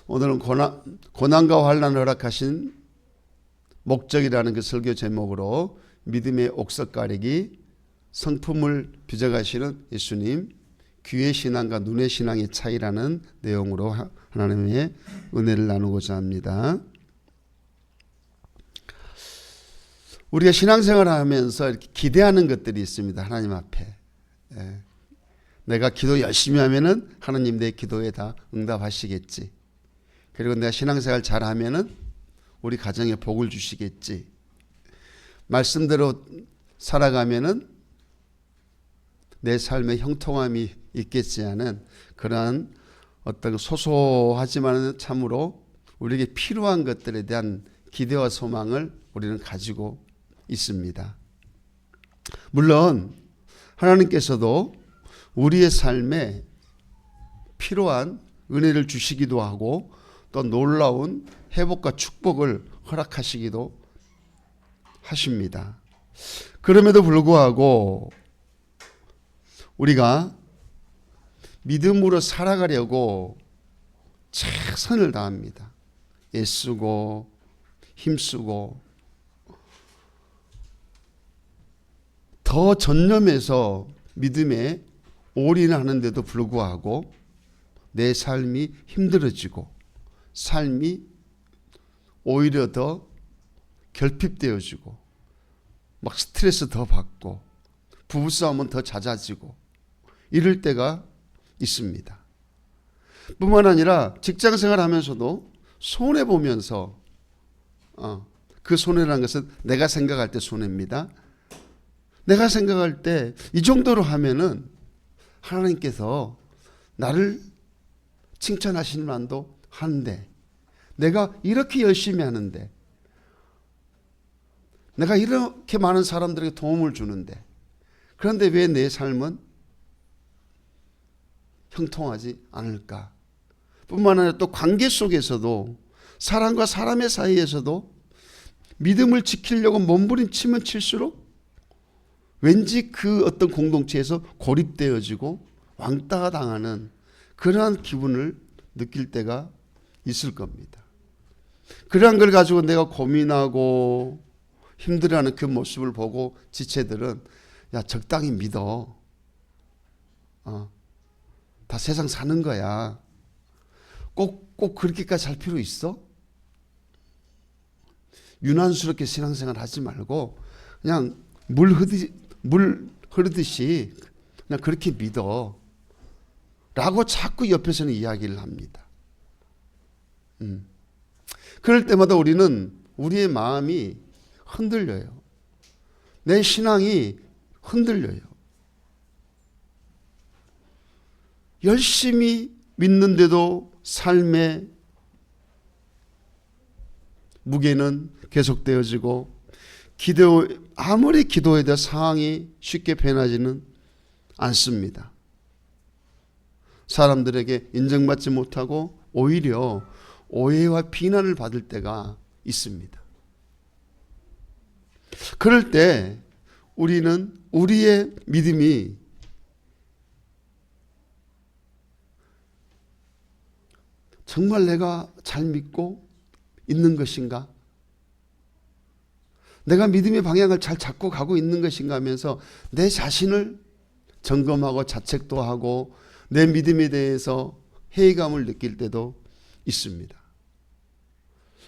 오늘은 고난과 환난을 허락하신 목적이라는 그 설교 제목으로 믿음의 옥석 가리기, 성품을 빚어가시는 예수님, 귀의 신앙과 눈의 신앙의 차이라는 내용으로 하나님의 은혜를 나누고자 합니다. 우리가 신앙생활을 하면서 이렇게 기대하는 것들이 있습니다. 하나님 앞에. 내가 기도 열심히 하면은 하나님 내 기도에 다 응답하시겠지. 그리고 내가 신앙생활 잘하면은 우리 가정에 복을 주시겠지. 말씀대로 살아가면은 내 삶에 형통함이 있겠지 하는 그러한 어떤 소소하지만 참으로 우리에게 필요한 것들에 대한 기대와 소망을 우리는 가지고 있습니다. 물론 하나님께서도 우리의 삶에 필요한 은혜를 주시기도 하고 또 놀라운 회복과 축복을 허락하시기도 하십니다. 그럼에도 불구하고 우리가 믿음으로 살아가려고 최선을 다합니다. 애쓰고 힘쓰고 더 전념해서 믿음에 올인하는데도 불구하고 내 삶이 힘들어지고 삶이 오히려 더 결핍되어지고 막 스트레스 더 받고 부부싸움은 더 잦아지고 이럴 때가 있습니다. 뿐만 아니라 직장생활 하면서도 손해보면서 그 손해라는 것은 내가 생각할 때 손해입니다. 내가 생각할 때 이 정도로 하면은 하나님께서 나를 칭찬하시는 만도 하는데 내가 이렇게 열심히 하는데 내가 이렇게 많은 사람들에게 도움을 주는데 그런데 왜 내 삶은 형통하지 않을까? 뿐만 아니라 또 관계 속에서도 사람과 사람의 사이에서도 믿음을 지키려고 몸부림치면 칠수록 왠지 그 어떤 공동체에서 고립되어지고 왕따가 당하는 그러한 기분을 느낄 때가 있을 겁니다. 그러한 걸 가지고 내가 고민하고 힘들어하는 그 모습을 보고 지체들은 야 적당히 믿어. 다 세상 사는 거야. 꼭 그렇게까지 할 필요 있어? 유난스럽게 신앙생활 하지 말고 그냥 물 흐르듯이 그냥 그렇게 믿어 라고 자꾸 옆에서는 이야기를 합니다. 그럴 때마다 우리는 우리의 마음이 흔들려요. 내 신앙이 흔들려요. 열심히 믿는데도 삶의 무게는 계속되어지고 아무리 기도해도 상황이 쉽게 변하지는 않습니다. 사람들에게 인정받지 못하고 오히려 오해와 비난을 받을 때가 있습니다. 그럴 때 우리는 우리의 믿음이 정말 내가 잘 믿고 있는 것인가? 내가 믿음의 방향을 잘 잡고 가고 있는 것인가 하면서 내 자신을 점검하고 자책도 하고 내 믿음에 대해서 회의감을 느낄 때도 있습니다.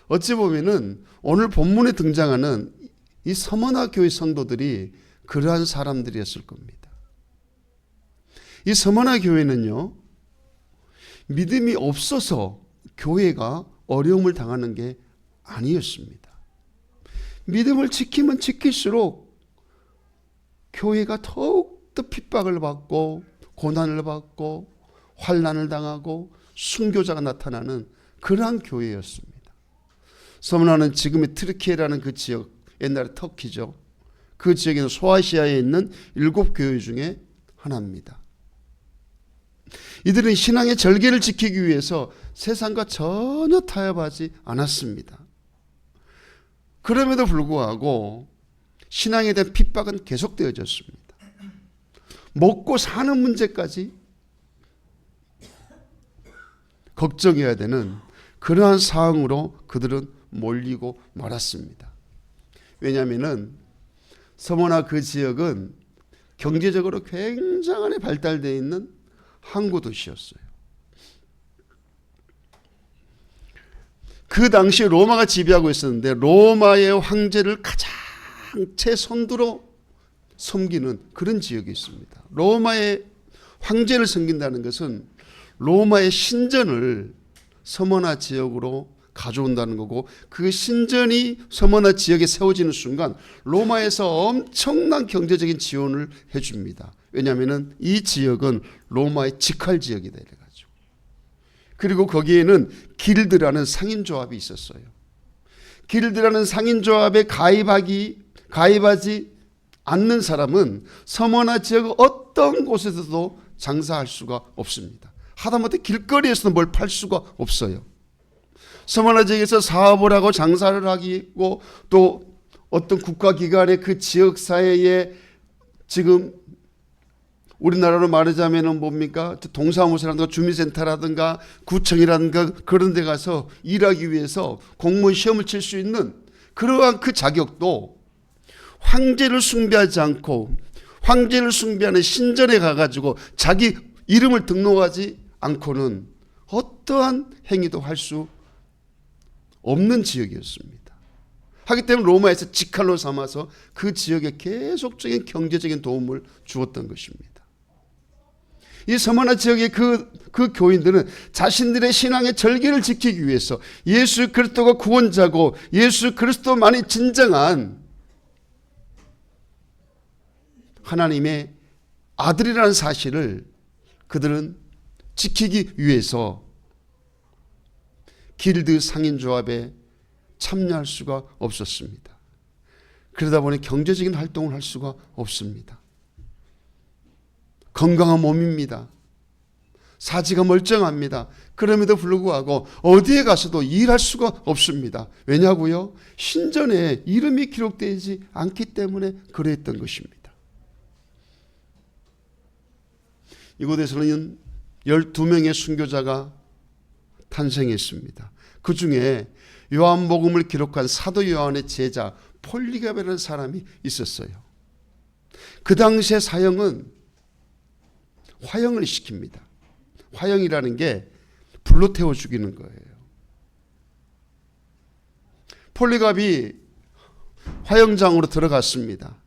어찌 보면은 오늘 본문에 등장하는 이 서머나 교회 성도들이 그러한 사람들이었을 겁니다. 이 서머나 교회는요, 믿음이 없어서 교회가 어려움을 당하는 게 아니었습니다. 믿음을 지키면 지킬수록 교회가 더욱더 핍박을 받고 고난을 받고 환난을 당하고 순교자가 나타나는 그러한 교회였습니다. 서머나는 지금의 트르키에라는 그 지역, 옛날에 터키죠. 그 지역에는 소아시아에 있는 7교회 중에 하나입니다. 이들은 신앙의 절개를 지키기 위해서 세상과 전혀 타협하지 않았습니다. 그럼에도 불구하고 신앙에 대한 핍박은 계속되어졌습니다. 먹고 사는 문제까지 걱정해야 되는 그러한 상황으로 그들은 몰리고 말았습니다. 왜냐하면 서머나 그 지역은 경제적으로 굉장히 발달되어 있는 항구 도시였어요. 그 당시 로마가 지배하고 있었는데 로마의 황제를 가장 최선두로 섬기는 그런 지역이 있습니다. 로마의 황제를 섬긴다는 것은 로마의 신전을 서머나 지역으로 가져온다는 거고, 그 신전이 서머나 지역에 세워지는 순간 로마에서 엄청난 경제적인 지원을 해줍니다. 왜냐하면 이 지역은 로마의 직할 지역이 되어가지고, 그리고 거기에는 길드라는 상인조합이 있었어요. 길드라는 상인조합에 가입하지 않는 사람은 서머나 지역 어떤 곳에서도 장사할 수가 없습니다. 하다못해 길거리에서도 뭘 팔 수가 없어요. 서머나 지역에서 사업을 하고 장사를 하고 또 어떤 국가기관의 그 지역사회에 지금 우리나라로 말하자면 뭡니까? 동사무소라든가 주민센터라든가 구청이라든가 그런 데 가서 일하기 위해서 공무원 시험을 칠 수 있는 그러한 그 자격도 황제를 숭배하지 않고 황제를 숭배하는 신전에 가가지고 자기 이름을 등록하지 않고는 어떠한 행위도 할 수 없는 지역이었습니다. 하기 때문에 로마에서 직할로 삼아서 그 지역에 계속적인 경제적인 도움을 주었던 것입니다. 이 서머나 지역의 그 교인들은 자신들의 신앙의 절기를 지키기 위해서 예수 그리스도가 구원자고 예수 그리스도만이 진정한 하나님의 아들이라는 사실을 그들은 지키기 위해서 길드 상인조합에 참여할 수가 없었습니다. 그러다 보니 경제적인 활동을 할 수가 없습니다. 건강한 몸입니다. 사지가 멀쩡합니다. 그럼에도 불구하고 어디에 가서도 일할 수가 없습니다. 왜냐고요? 신전에 이름이 기록되지 않기 때문에 그랬던 것입니다. 이곳에서는 12명의 순교자가 탄생했습니다. 그 중에 요한복음을 기록한 사도 요한의 제자 폴리갑이라는 사람이 있었어요. 그 당시의 사형은 화형을 시킵니다. 화형이라는 게 불로 태워 죽이는 거예요. 폴리갑이 화형장으로 들어갔습니다.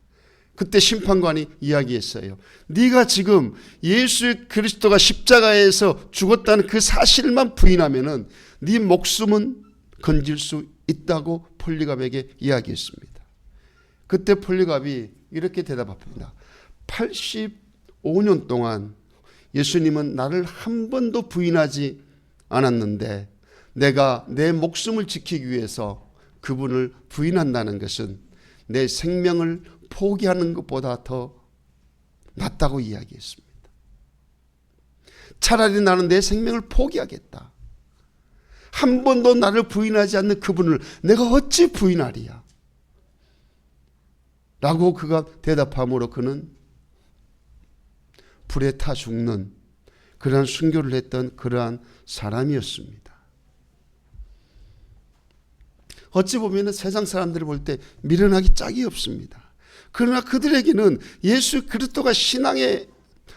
그때 심판관이 이야기했어요. 네가 지금 예수 그리스도가 십자가에서 죽었다는 그 사실만 부인하면은 네 목숨은 건질 수 있다고 폴리갑에게 이야기했습니다. 그때 폴리갑이 이렇게 대답합니다. 85년 동안 예수님은 나를 한 번도 부인하지 않았는데 내가 내 목숨을 지키기 위해서 그분을 부인한다는 것은 내 생명을 포기하는 것보다 더 낫다고 이야기했습니다. 차라리 나는 내 생명을 포기하겠다. 한 번도 나를 부인하지 않는 그분을 내가 어찌 부인하리야? 라고 그가 대답함으로 그는 불에 타 죽는 그러한 순교를 했던 그러한 사람이었습니다. 어찌 보면 세상 사람들을 볼 때 미련하기 짝이 없습니다. 그러나 그들에게는 예수 그리스도가 신앙의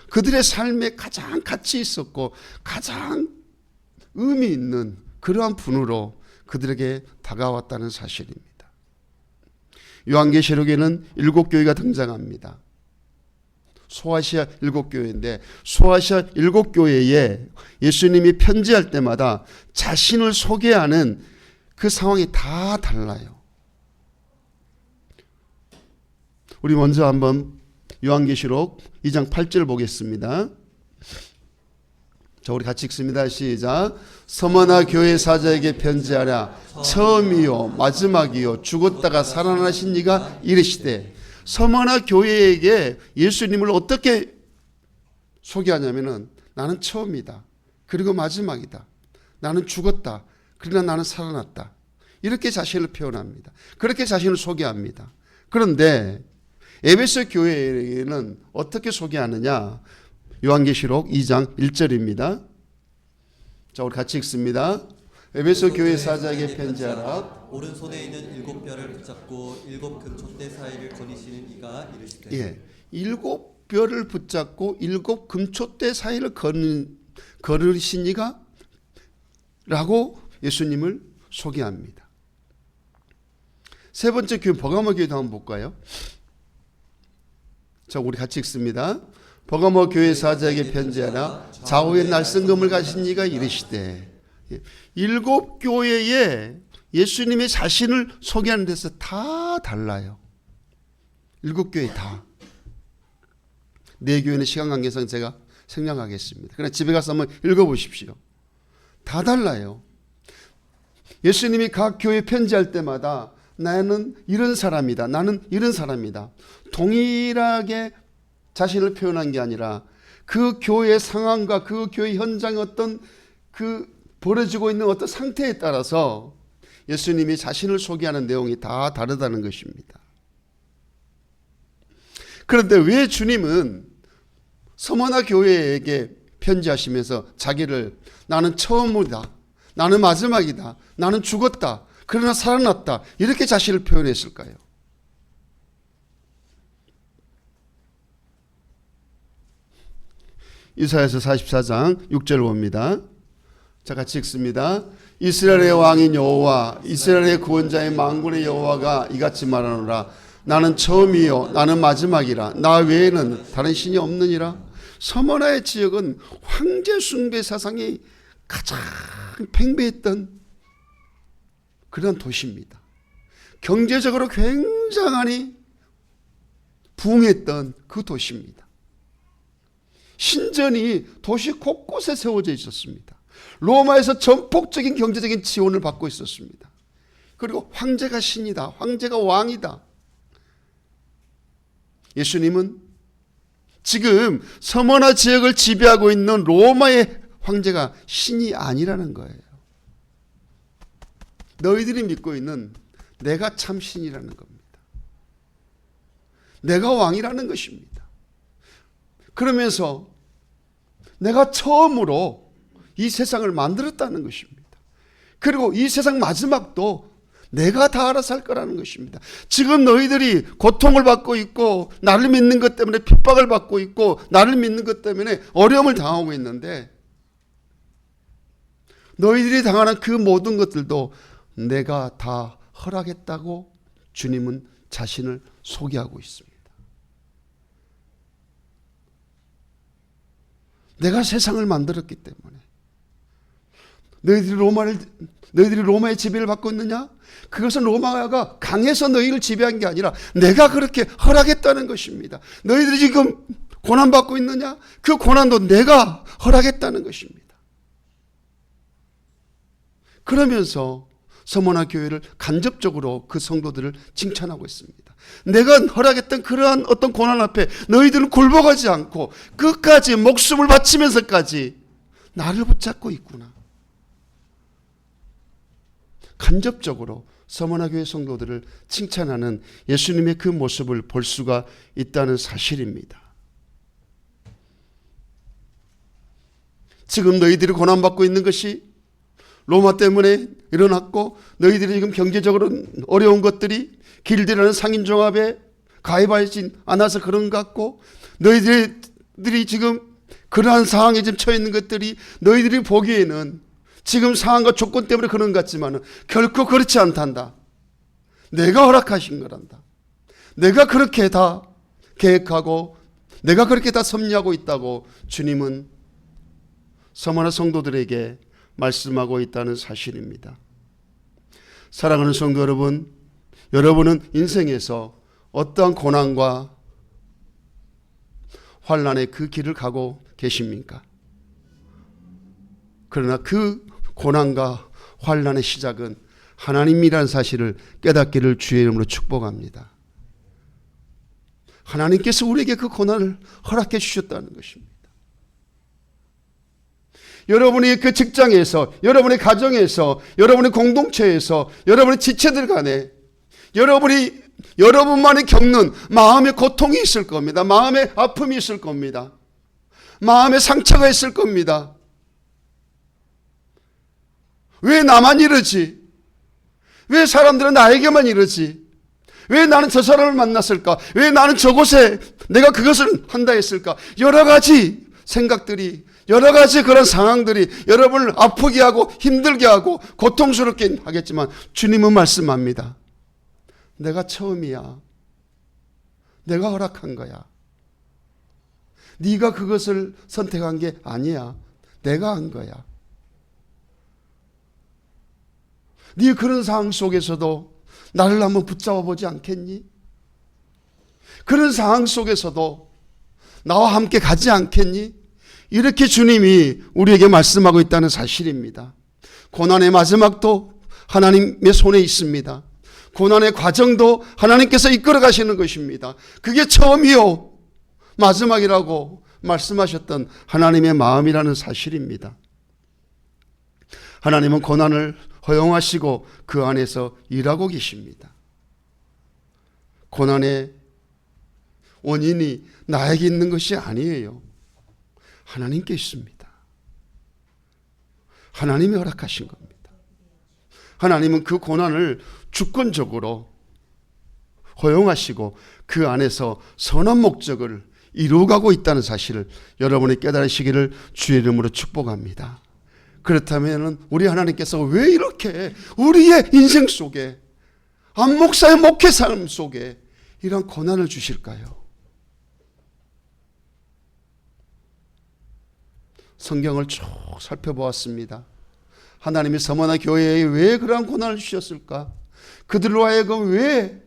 그들의 삶에 가장 가치 있었고 가장 의미 있는 그러한 분으로 그들에게 다가왔다는 사실입니다. 요한계시록에는 7교회가 등장합니다. 소아시아 7교회인데 소아시아 7교회에 예수님이 편지할 때마다 자신을 소개하는 그 상황이 다 달라요. 우리 먼저 한번 요한계시록 2장 8절 보겠습니다. 자, 우리 같이 읽습니다. 시작. 서머나 교회 사자에게 편지하라. 처음이요 마지막이요 죽었다가 살아나신 이가 이르시되. 서머나 교회에게 예수님을 어떻게 소개하냐면은 나는 처음이다. 그리고 마지막이다. 나는 죽었다. 그러나 나는 살아났다. 이렇게 자신을 표현합니다. 그렇게 자신을 소개합니다. 그런데 에베소 교회에는 어떻게 소개하느냐? 요한계시록 2장 1절입니다. 자, 우리 같이 읽습니다. 에베소 교회 사자에게 편지하라. 오른손에 있는 7뼈를 붙잡고 7 금촛대 사이를 거니시는 이가 이르시되. 예, 7 뼈를 붙잡고 7 금촛대 사이를 거르신 이가 라고 예수님을 소개합니다. 세 번째 교회 버가모 교회도 한번 볼까요? 자, 우리 같이 읽습니다. 버가모 교회 사자에게 편지하라. 좌우에 날성금을 가진 이가 이르시되. 7 교회에 예수님의 자신을 소개하는 데서 다 달라요. 7 교회 다. 네 교회는 시간 관계상 제가 생략하겠습니다. 그러나 집에 가서 한번 읽어보십시오. 다 달라요. 예수님이 각 교회 편지할 때마다 나는 이런 사람이다. 나는 이런 사람이다. 동일하게 자신을 표현한 게 아니라 그 교회 상황과 그 교회 현장의 어떤 그 벌어지고 있는 어떤 상태에 따라서 예수님이 자신을 소개하는 내용이 다 다르다는 것입니다. 그런데 왜 주님은 서머나 교회에게 편지하시면서 자기를 나는 처음이다. 나는 마지막이다. 나는 죽었다. 그러나 살아났다. 이렇게 자신을 표현했을까요? 이사야서 44장 6절을 봅니다. 자, 같이 읽습니다. 이스라엘의 왕인 여호와 이스라엘의 구원자의 만군의 여호와가 이같이 말하노라. 나는 처음이요 나는 마지막이라. 나 외에는 다른 신이 없느니라. 서머나의 지역은 황제 숭배 사상이 가장 팽배했던 그런 도시입니다. 경제적으로 굉장히 부흥했던 그 도시입니다. 신전이 도시 곳곳에 세워져 있었습니다. 로마에서 전폭적인 경제적인 지원을 받고 있었습니다. 그리고 황제가 신이다. 황제가 왕이다. 예수님은 지금 서머나 지역을 지배하고 있는 로마의 황제가 신이 아니라는 거예요. 너희들이 믿고 있는 내가 참 신이라는 겁니다. 내가 왕이라는 것입니다. 그러면서 내가 처음으로 이 세상을 만들었다는 것입니다. 그리고 이 세상 마지막도 내가 다 알아서 할 거라는 것입니다. 지금 너희들이 고통을 받고 있고 나를 믿는 것 때문에 핍박을 받고 있고 나를 믿는 것 때문에 어려움을 당하고 있는데 너희들이 당하는 그 모든 것들도 내가 다 허락했다고 주님은 자신을 소개하고 있습니다. 내가 세상을 만들었기 때문에 너희들이 로마의 지배를 받고 있느냐? 그것은 로마가 강해서 너희를 지배한 게 아니라 내가 그렇게 허락했다는 것입니다. 너희들이 지금 고난받고 있느냐? 그 고난도 내가 허락했다는 것입니다. 그러면서 서머나 교회를 간접적으로 그 성도들을 칭찬하고 있습니다. 내가 허락했던 그러한 어떤 고난 앞에 너희들은 굴복하지 않고 끝까지 목숨을 바치면서까지 나를 붙잡고 있구나. 간접적으로 서머나 교회 성도들을 칭찬하는 예수님의 그 모습을 볼 수가 있다는 사실입니다. 지금 너희들이 고난받고 있는 것이 로마 때문에 일어났고 너희들이 지금 경제적으로 어려운 것들이 길드라는 상인종합에 가입하지 않아서 그런 것 같고 너희들이 지금 그러한 상황에 지금 처해 있는 것들이 너희들이 보기에는 지금 상황과 조건 때문에 그런 것 같지만 결코 그렇지 않단다. 내가 허락하신 거란다. 내가 그렇게 다 계획하고 내가 그렇게 다 섭리하고 있다고 주님은 서머나 성도들에게 말씀하고 있다는 사실입니다. 사랑하는 성도 여러분, 여러분은 인생에서 어떠한 고난과 환난의 그 길을 가고 계십니까? 그러나 그 고난과 환난의 시작은 하나님이라는 사실을 깨닫기를 주의 이름으로 축복합니다. 하나님께서 우리에게 그 고난을 허락해 주셨다는 것입니다. 여러분이 그 직장에서, 여러분의 가정에서, 여러분의 공동체에서, 여러분의 지체들 간에 여러분만이 겪는 마음의 고통이 있을 겁니다. 마음의 아픔이 있을 겁니다. 마음의 상처가 있을 겁니다. 왜 나만 이러지? 왜 사람들은 나에게만 이러지? 왜 나는 저 사람을 만났을까? 왜 나는 저곳에 내가 그것을 한다 했을까? 여러 가지 생각들이, 여러 가지 그런 상황들이 여러분을 아프게 하고 힘들게 하고 고통스럽게 하겠지만 주님은 말씀합니다. 내가 처음이야. 내가 허락한 거야. 네가 그것을 선택한 게 아니야. 내가 한 거야. 네 그런 상황 속에서도 나를 한번 붙잡아 보지 않겠니? 그런 상황 속에서도 나와 함께 가지 않겠니? 이렇게 주님이 우리에게 말씀하고 있다는 사실입니다. 고난의 마지막도 하나님의 손에 있습니다. 고난의 과정도 하나님께서 이끌어 가시는 것입니다. 그게 처음이요 마지막이라고 말씀하셨던 하나님의 마음이라는 사실입니다. 하나님은 고난을 허용하시고 그 안에서 일하고 계십니다. 고난의 원인이 나에게 있는 것이 아니에요. 하나님께 있습니다. 하나님이 허락하신 겁니다. 하나님은 그 고난을 주권적으로 허용하시고 그 안에서 선한 목적을 이루어가고 있다는 사실을 여러분이 깨달으시기를 주의 이름으로 축복합니다. 그렇다면 우리 하나님께서 왜 이렇게 우리의 인생 속에 안 목사의 목회 삶 속에 이런 고난을 주실까요? 성경을 쭉 살펴보았습니다. 하나님이 서머나 교회에 왜 그러한 고난을 주셨을까? 그들로 하여금 왜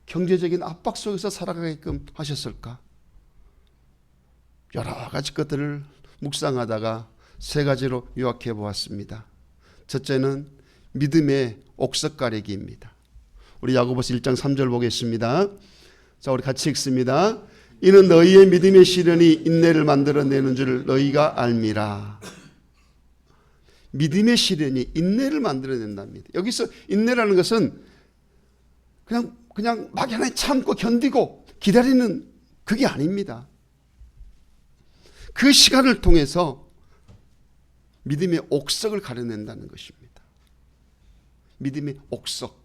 경제적인 압박 속에서 살아가게끔 하셨을까? 여러 가지 것들을 묵상하다가 세 가지로 요약해 보았습니다. 첫째는 믿음의 옥석 가리기입니다. 우리 야고보서 1장 3절 보겠습니다. 자, 우리 같이 읽습니다. 이는 너희의 믿음의 시련이 인내를 만들어내는 줄 너희가 알미라. 믿음의 시련이 인내를 만들어낸답니다. 여기서 인내라는 것은 그냥 막연하게 참고 견디고 기다리는 그게 아닙니다. 그 시간을 통해서 믿음의 옥석을 가려낸다는 것입니다. 믿음의 옥석.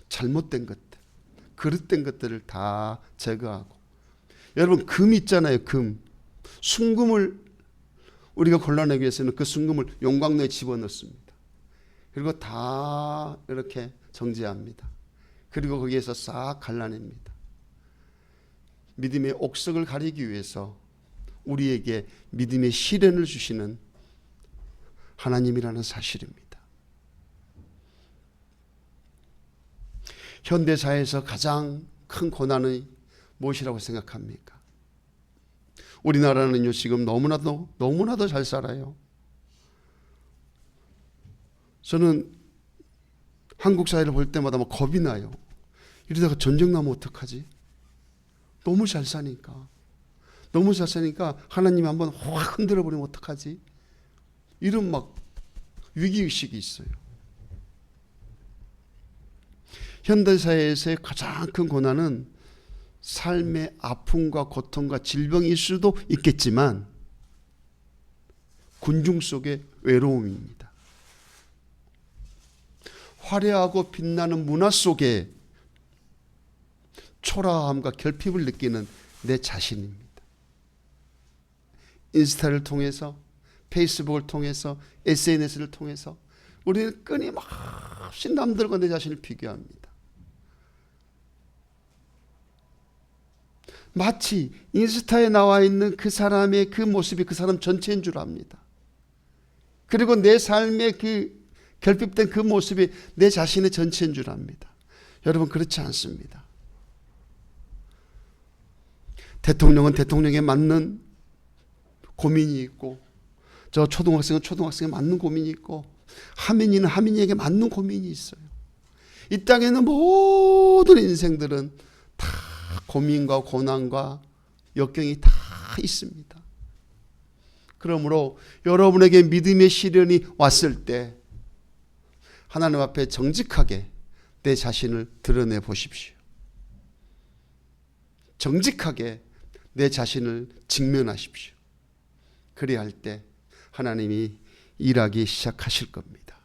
잘못된 것들, 그릇된 것들을 다 제거하고. 여러분, 금 있잖아요. 금. 순금을 우리가 골라내기 위해서는 그 순금을 용광로에 집어넣습니다. 그리고 다 이렇게 정제합니다. 그리고 거기에서 싹 갈라냅니다. 믿음의 옥석을 가리기 위해서 우리에게 믿음의 시련을 주시는 하나님이라는 사실입니다. 현대사회에서 가장 큰 고난이 무엇이라고 생각합니까? 우리나라는요 지금 너무나도 잘 살아요. 저는 한국 사회를 볼 때마다 막 겁이 나요. 이러다가 전쟁 나면 어떡하지? 너무 잘 사니까. 너무 잘 사니까 하나님이 한번 확 흔들어 버리면 어떡하지? 이런 막 위기의식이 있어요. 현대사회에서의 가장 큰 고난은 삶의 아픔과 고통과 질병일 수도 있겠지만 군중 속의 외로움입니다. 화려하고 빛나는 문화 속에 초라함과 결핍을 느끼는 내 자신입니다. 인스타를 통해서, 페이스북을 통해서, SNS를 통해서 우리는 끊임없이 남들과 내 자신을 비교합니다. 마치 인스타에 나와 있는 그 사람의 그 모습이 그 사람 전체인 줄 압니다. 그리고 내 삶의 그 결핍된 그 모습이 내 자신의 전체인 줄 압니다. 여러분, 그렇지 않습니다. 대통령은 대통령에 맞는 고민이 있고, 저 초등학생은 초등학생에 맞는 고민이 있고, 하민이는 하민이에게 맞는 고민이 있어요. 이 땅에는 모든 인생들은 다 고민과 고난과 역경이 다 있습니다. 그러므로 여러분에게 믿음의 시련이 왔을 때 하나님 앞에 정직하게 내 자신을 드러내 보십시오. 정직하게 내 자신을 직면하십시오. 그래야 할 때 하나님이 일하기 시작하실 겁니다.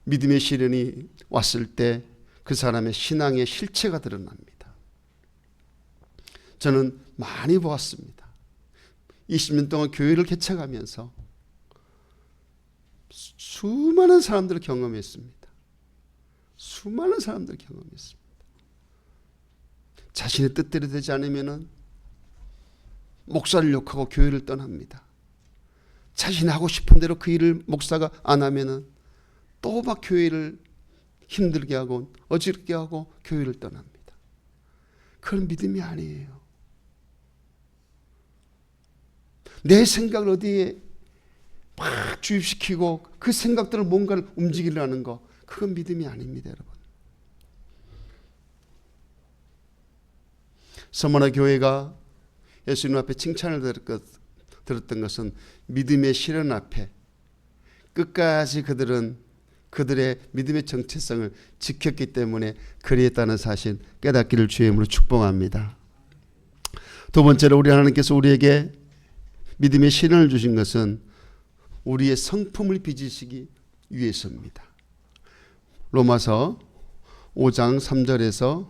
믿음의 시련이 왔을 때 그 사람의 신앙의 실체가 드러납니다. 저는 많이 보았습니다. 20년 동안 교회를 개척하면서 수많은 사람들을 경험했습니다. 수많은 사람들을 경험했습니다. 자신의 뜻대로 되지 않으면 목사를 욕하고 교회를 떠납니다. 자신이 하고 싶은 대로 그 일을 목사가 안 하면 또 막 교회를 힘들게 하고 어지럽게 하고 교회를 떠납니다. 그건 믿음이 아니에요. 내 생각을 어디에 막 주입시키고 그 생각들을 뭔가를 움직이려는 거, 그건 믿음이 아닙니다, 여러분. 서머나 교회가 예수님 앞에 칭찬을 들었던 것은 믿음의 시련 앞에 끝까지 그들의 믿음의 정체성을 지켰기 때문에 그리했다는 사실 깨닫기를 주의 이름으로 축복합니다. 두 번째로 우리 하나님께서 우리에게 믿음의 시련을 주신 것은 우리의 성품을 빚으시기 위해서입니다. 로마서 5장 3절에서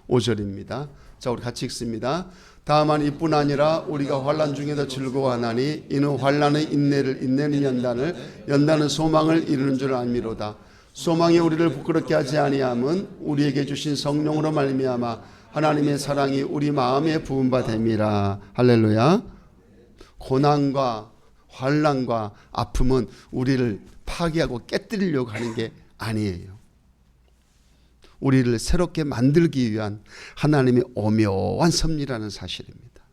5절입니다. 자, 우리 같이 읽습니다. 다만 이뿐 아니라 우리가 환난 중에도 즐거워하나니 이는 환난의 인내를, 인내는 연단을, 연단은 소망을 이루는 줄 알미로다. 소망이 우리를 부끄럽게 하지 아니함은 우리에게 주신 성령으로 말미암아 하나님의 사랑이 우리 마음에 부은 바 됨이라. 할렐루야. 고난과 환난과 아픔은 우리를 파괴하고 깨뜨리려고 하는 게 아니에요. 우리를 새롭게 만들기 위한 하나님의 오묘한 섭리라는 사실입니다.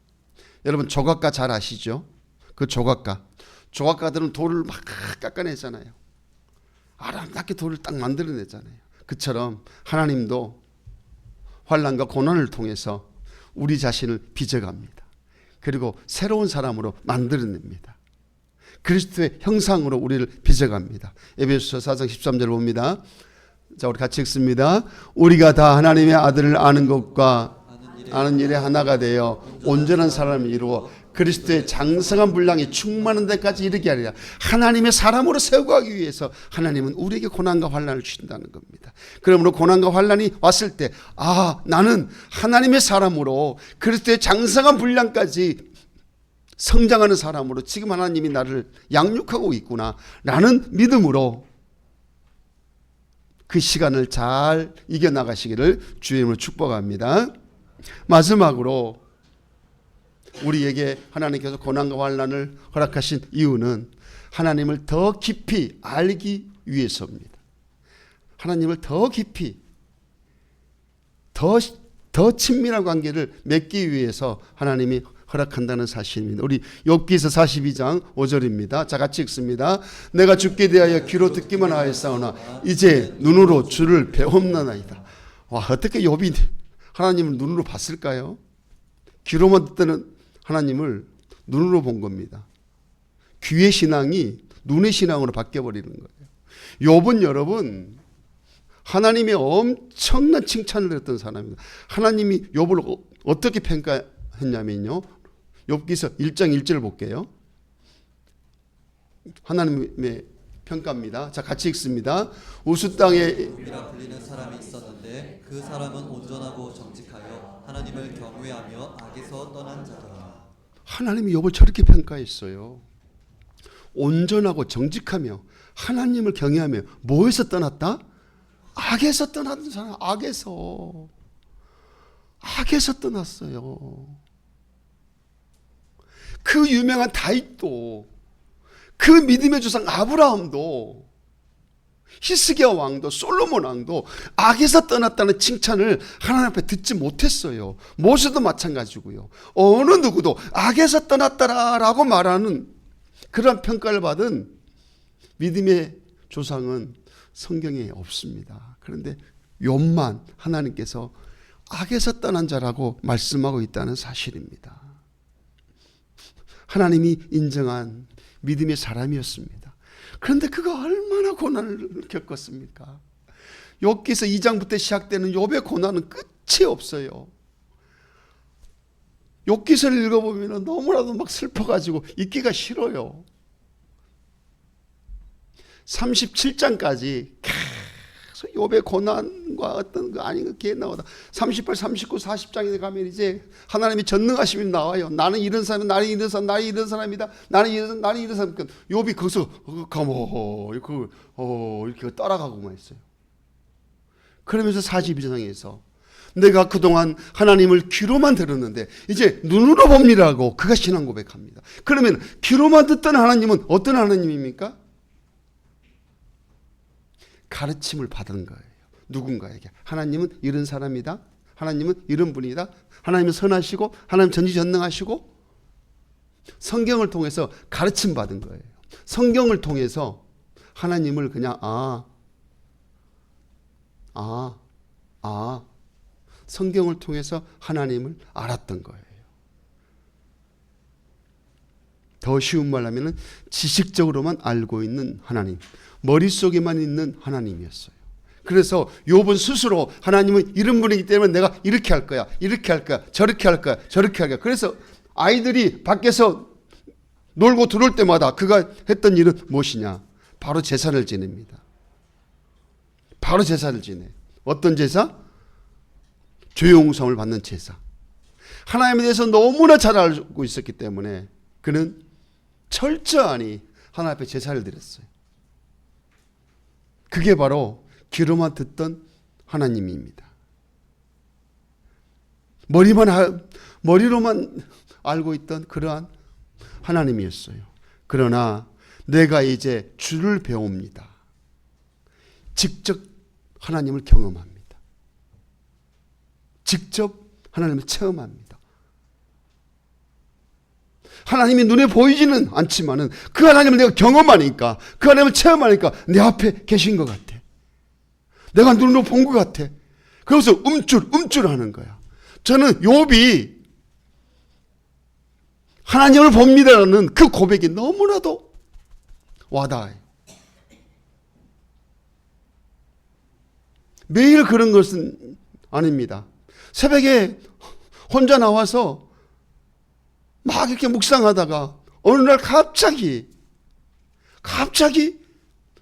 여러분 조각가 잘 아시죠? 그 조각가들은 돌을 막 깎아내잖아요. 아름답게 돌을 딱 만들어내잖아요. 그처럼 하나님도 환난과 고난을 통해서 우리 자신을 빚어갑니다. 그리고 새로운 사람으로 만들어냅니다. 그리스도의 형상으로 우리를 빚어갑니다. 에베소서 4장 13절 봅니다. 자, 우리 같이 읽습니다. 우리가 다 하나님의 아들을 아는 것과 아는 일에 하나가 되어 온전한 사람을 이루어 그리스도의 장성한 분량이 충만한 데까지 이르게 하리라. 하나님의 사람으로 세워가기 위해서 하나님은 우리에게 고난과 환난을 주신다는 겁니다. 그러므로 고난과 환난이 왔을 때 나는 하나님의 사람으로 그리스도의 장성한 분량까지 성장하는 사람으로 지금 하나님이 나를 양육하고 있구나 라는 믿음으로 그 시간을 잘 이겨나가시기를 주의 이름으로 축복합니다. 마지막으로 우리에게 하나님께서 고난과 환난을 허락하신 이유는 하나님을 더 깊이 알기 위해서입니다. 하나님을 더 깊이 더 친밀한 관계를 맺기 위해서 하나님이 허락한다는 사실입니다. 우리 욥기서 42장 5절입니다. 자, 같이 읽습니다. 내가 주께 대하여 귀로 듣기만 하였사오나 이제 눈으로 주를 배움나이다. 와, 어떻게 욥이 하나님을 눈으로 봤을까요? 귀로만 듣던 하나님을 눈으로 본 겁니다. 귀의 신앙이 눈의 신앙으로 바뀌어버리는 거예요. 욥은 여러분 하나님의 엄청난 칭찬을 들었던 사람입니다. 하나님이 욥을 어떻게 평가했냐면요, 욥기서 1장 1절 볼게요. 하나님의 평가입니다. 자, 같이 읽습니다. 우수 땅에 욥이라 불리는 사람이 있었는데 그 사람은 온전하고 정직하여 하나님을 경외하며 악에서 떠난 자더라. 하나님이 욥을 저렇게 평가했어요. 온전하고 정직하며 하나님을 경외하며 뭐에서 떠났다? 악에서 떠났던 사람. 악에서 떠났어요. 그 유명한 다윗도, 그 믿음의 조상 아브라함도, 히스기야 왕도, 솔로몬 왕도 악에서 떠났다는 칭찬을 하나님 앞에 듣지 못했어요. 모세도 마찬가지고요. 어느 누구도 악에서 떠났다라고 말하는 그런 평가를 받은 믿음의 조상은 성경에 없습니다. 그런데 욥만 하나님께서 악에서 떠난 자라고 말씀하고 있다는 사실입니다. 하나님이 인정한 믿음의 사람이었습니다. 그런데 그가 얼마나 고난을 겪었습니까? 욥기서 2장부터 시작되는 욥의 고난은 끝이 없어요. 욥기서를 읽어보면 너무나도 막 슬퍼가지고 읽기가 싫어요. 37장까지 계속 욥의 고난과 어떤 거 아닌 거 기회 나오다. 38, 39, 40장에 가면 이제 하나님이 전능하심이 나와요. 나는 이런 사람, 나는 이런 사람, 나는 이런 사람이다. 나는 이런 사람. 욥이 거기서 이렇게 따라가고만 있어요. 그러면서 42장에서 내가 그동안 하나님을 귀로만 들었는데 이제 눈으로 봅니다라고 그가 신앙 고백합니다. 그러면 귀로만 듣던 하나님은 어떤 하나님입니까? 가르침을 받은 거예요. 누군가에게. 하나님은 이런 사람이다. 하나님은 이런 분이다. 하나님은 선하시고 하나님 전지전능하시고 성경을 통해서 가르침 받은 거예요. 성경을 통해서 하나님을 그냥 성경을 통해서 하나님을 알았던 거예요. 더 쉬운 말로 하면 지식적으로만 알고 있는 하나님, 머릿속에만 있는 하나님이었어요. 그래서 욥은 스스로 하나님은 이런 분이기 때문에 내가 이렇게 할 거야, 이렇게 할 거야, 저렇게 할 거야, 저렇게 할 거야. 그래서 아이들이 밖에서 놀고 들어올 때마다 그가 했던 일은 무엇이냐? 바로 제사를 지냅니다. 바로 제사를 지내. 어떤 제사? 죄용성을 받는 제사. 하나님에 대해서 너무나 잘 알고 있었기 때문에 그는 철저하니 하나님 앞에 제사를 드렸어요. 그게 바로 귀로만 듣던 하나님입니다. 머리로만 알고 있던 그러한 하나님이었어요. 그러나 내가 이제 주를 배웁니다. 직접 하나님을 경험합니다. 직접 하나님을 체험합니다. 하나님이 눈에 보이지는 않지만은 그 하나님을 내가 경험하니까, 그 하나님을 체험하니까 내 앞에 계신 것 같아. 내가 눈으로 본 것 같아. 그래서 움찔하는 거야. 저는 욥이 하나님을 봅니다라는 그 고백이 너무나도 와닿아요. 매일 그런 것은 아닙니다. 새벽에 혼자 나와서 막 이렇게 묵상하다가 어느 날 갑자기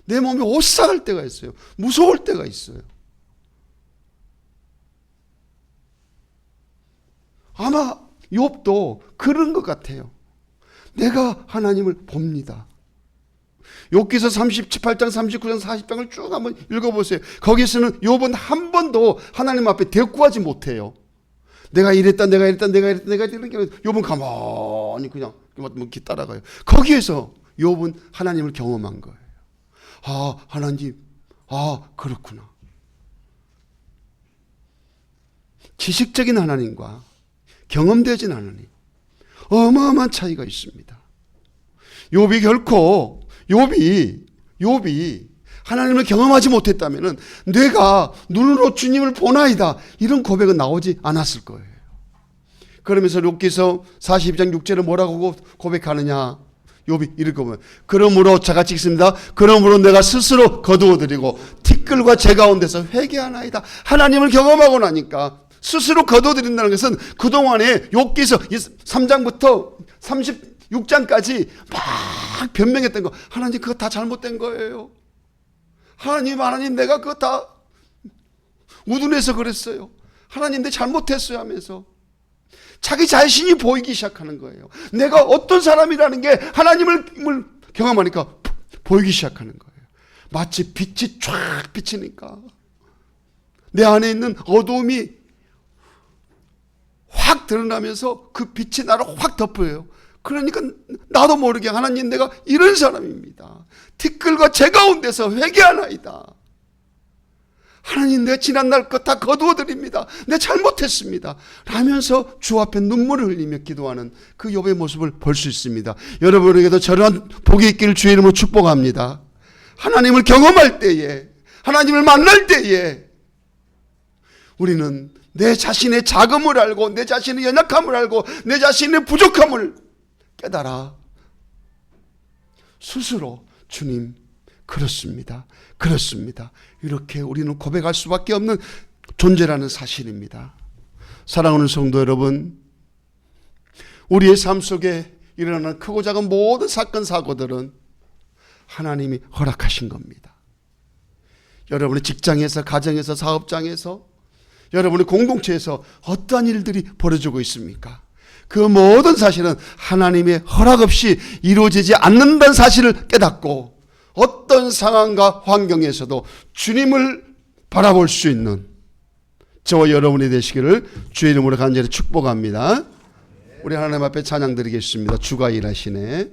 내 몸이 오싹할 때가 있어요. 무서울 때가 있어요. 아마 욥도 그런 것 같아요. 내가 하나님을 봅니다. 욥기서 38장, 39장, 40장을 쭉 한번 읽어보세요. 거기서는 욥은 한 번도 하나님 앞에 대꾸하지 못해요. 내가 이랬다. 욥은 가만히 그냥 이렇게 따라가요. 거기에서 욥은 하나님을 경험한 거예요. 하나님, 그렇구나. 지식적인 하나님과 경험되어진 하나님, 어마어마한 차이가 있습니다. 욥이 하나님을 경험하지 못했다면 내가 눈으로 주님을 보나이다 이런 고백은 나오지 않았을 거예요. 그러면서 욥기서 42장 6절에 뭐라고 고백하느냐? 욥이 이렇게 보면 그러므로 자같이 읽습니다. 그러므로 내가 스스로 거두어드리고 티끌과 재 가운데서 회개하나이다. 하나님을 하고 나니까 스스로 거두어드린다는 것은 그동안에 욥기서 3장부터 36장까지 막 변명했던 거. 하나님 그거 다 잘못된 거예요. 하나님 내가 그거 다 우둔해서 그랬어요. 하나님 내 잘못했어요 하면서 자기 자신이 보이기 시작하는 거예요. 내가 어떤 사람이라는 게 하나님을 경험하니까 보이기 시작하는 거예요. 마치 빛이 쫙 비치니까 내 안에 있는 어두움이 확 드러나면서 그 빛이 나를 확 덮어요. 그러니까 나도 모르게 하나님 내가 이런 사람입니다. 티끌과 재 가운데서 회개하나이다. 하나님 내 지난날 것 다 거두어드립니다. 내 잘못했습니다. 라면서 주 앞에 눈물을 흘리며 기도하는 그 욥의 모습을 볼 수 있습니다. 여러분에게도 저런 복이 있기를 주의 이름으로 축복합니다. 하나님을 경험할 때에, 하나님을 만날 때에 우리는 내 자신의 자금을 알고 내 자신의 연약함을 알고 내 자신의 부족함을 깨달아 스스로 주님 그렇습니다. 이렇게 우리는 고백할 수밖에 없는 존재라는 사실입니다. 사랑하는 성도 여러분, 우리의 삶 속에 일어나는 크고 작은 모든 사건 사고들은 하나님이 허락하신 겁니다. 여러분의 직장에서, 가정에서, 사업장에서, 여러분의 공동체에서 어떠한 일들이 벌어지고 있습니까? 그 모든 사실은 하나님의 허락 없이 이루어지지 않는다는 사실을 깨닫고 어떤 상황과 환경에서도 주님을 바라볼 수 있는 저와 여러분이 되시기를 주의 이름으로 간절히 축복합니다. 우리 하나님 앞에 찬양 드리겠습니다. 주가 일하시네.